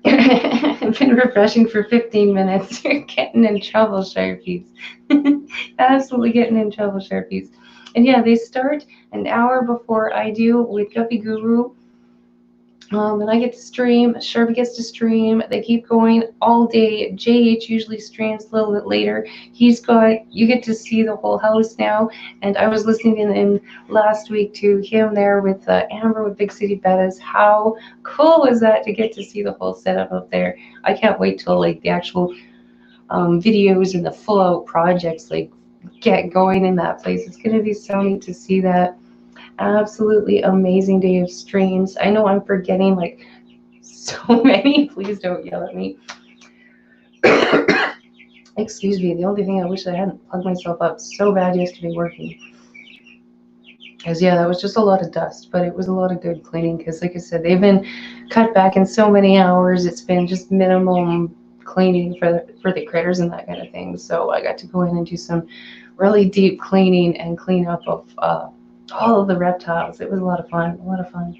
A: I've been refreshing for 15 minutes. You're getting in trouble, Sharpies. Absolutely getting in trouble, Sharpies. And yeah, they start an hour before I do with Guppy Guru. And I get to stream. Sharpie gets to stream. They keep going all day. JH usually streams a little bit later. You get to see the whole house now. And I was listening in last week to him there with Amber with Big City Bettas. How cool was that to get to see the whole setup up there? I can't wait till like the actual videos and the full out projects like get going in that place. It's going to be so neat to see that. Absolutely amazing day of streams. I know I'm forgetting like so many. Please don't yell at me. Excuse me. The only thing I wish I hadn't plugged myself up so bad yesterday working. Because yeah, that was just a lot of dust, but it was a lot of good cleaning. Because like I said, they've been cut back in so many hours. It's been just minimum cleaning for the critters and that kind of thing. So I got to go in and do some really deep cleaning and clean up of all of the reptiles. It was a lot of fun. A lot of fun.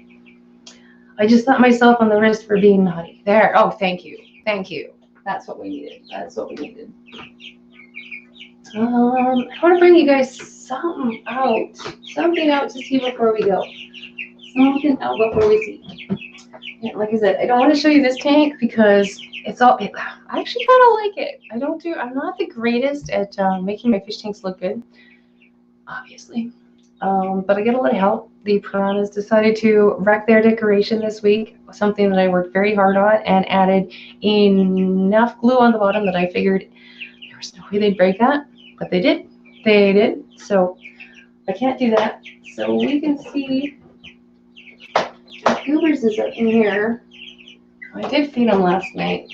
A: I just slapped myself on the wrist for being naughty. There. Oh, thank you. Thank you. That's what we needed. That's what we needed. I want to bring you guys something out. Something out to see before we go. Something out before we see. Yeah, like I said, I don't want to show you this tank because I actually kind of like it. I'm not the greatest at making my fish tanks look good, obviously. But I get a lot of help. The piranhas decided to wreck their decoration this week, something that I worked very hard on and added enough glue on the bottom that I figured there was no way they'd break that, but they did. They did. So I can't do that. So we can see Goobers is up in here. I did feed him last night.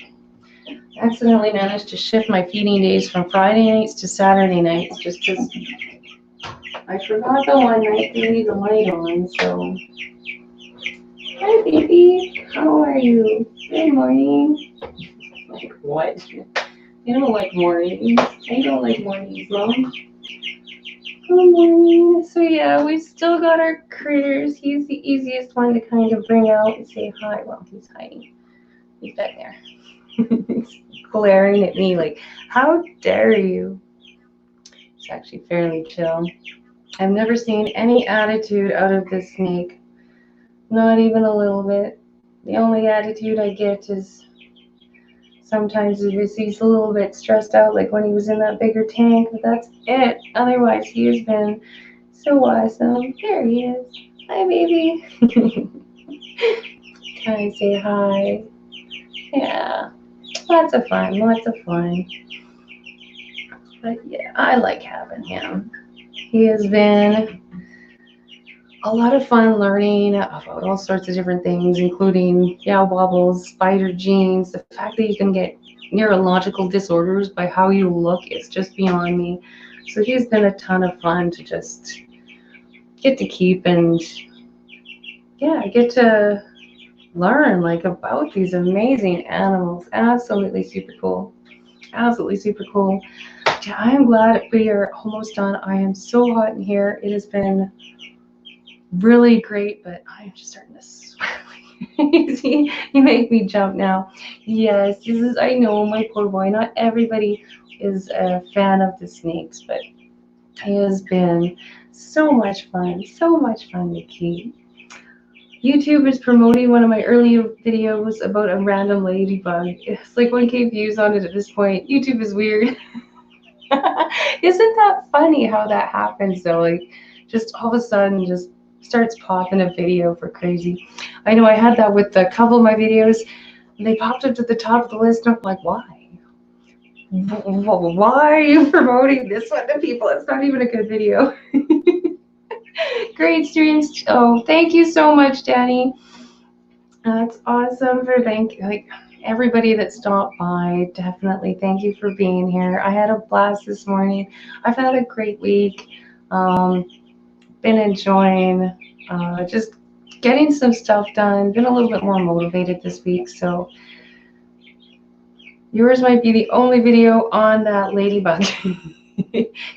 A: Accidentally managed to shift my feeding days from Friday nights to Saturday nights just because I forgot the one night to leave the light on, so. Hi, baby. How are you? Good morning. Like, what? I don't like mornings. I don't like mornings, Mom. Good morning. So, yeah, we still got our critters. He's the easiest one to kind of bring out and say hi. Well, he's hiding. He's back there. He's glaring at me like, how dare you? It's actually fairly chill. I've never seen any attitude out of this snake. Not even a little bit. The only attitude I get is sometimes he's a little bit stressed out, like when he was in that bigger tank, but that's it. Otherwise, he has been so awesome. There he is. Hi, baby. Can I say hi? Yeah. Lots of fun. Lots of fun. But yeah, I like having him. He has been a lot of fun learning about all sorts of different things, including wobbles, spider genes, the fact that you can get neurological disorders by how you look is just beyond me. So he's been a ton of fun to just get to keep and get to learn like about these amazing animals. Absolutely super cool. Absolutely super cool. Yeah, I am glad we are almost done. I am so hot in here. It has been really great, but I'm just starting to sweat. See, you make me jump now. Yes, this is, I know, my poor boy. Not everybody is a fan of the snakes, but it has been so much fun to keep. YouTube is promoting one of my early videos about a random ladybug. It's like 1K views on it at this point. YouTube is weird. Isn't that funny how that happens though? Like, just all of a sudden, just starts popping a video for crazy. I know I had that with a couple of my videos. They popped up to the top of the list, and I'm like, why? Why are you promoting this one to people? It's not even a good video. Great streams. Oh, thank you so much, Danny. That's awesome for like everybody that stopped by. Definitely thank you for being here. I had a blast this morning. I've had a great week. Um, been enjoying just getting some stuff done. Been a little bit more motivated this week. So yours might be the only video on that ladybug.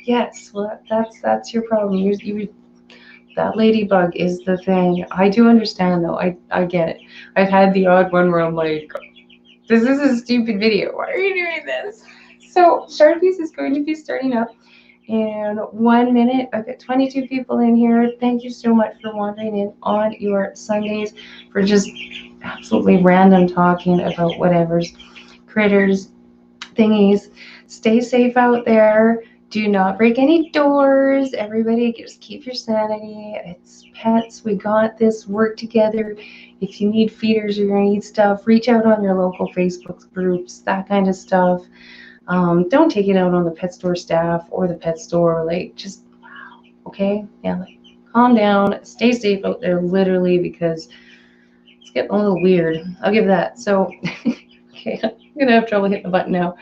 A: Yes, well that's your problem. You that ladybug is the thing. I do understand though. I get it. I've had the odd one where I'm like, this is a stupid video. Why are you doing this? So Sharpies is going to be starting up in 1 minute. I've got 22 people in here. Thank you so much for wandering in on your Sundays for just absolutely random talking about whatever's critters, thingies. Stay safe out there. Do not break any doors. Everybody just keep your sanity. It's pets. We got this. Work together. If you need feeders or you need stuff, reach out on your local Facebook groups, that kind of stuff. Don't take it out on the pet store staff or the pet store. Like, just, okay? Yeah, like, calm down. Stay safe out there, literally, because it's getting a little weird. I'll give that. So, okay, I'm going to have trouble hitting the button now.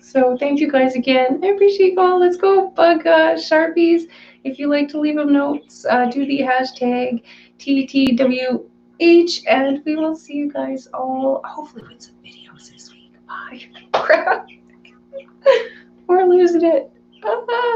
A: So thank you guys again. I appreciate you all. Let's go bug Sharpies. If you like to leave them notes, do the hashtag TTWH, and we will see you guys all hopefully with some videos this week. Bye. Crap. We're losing it. Bye.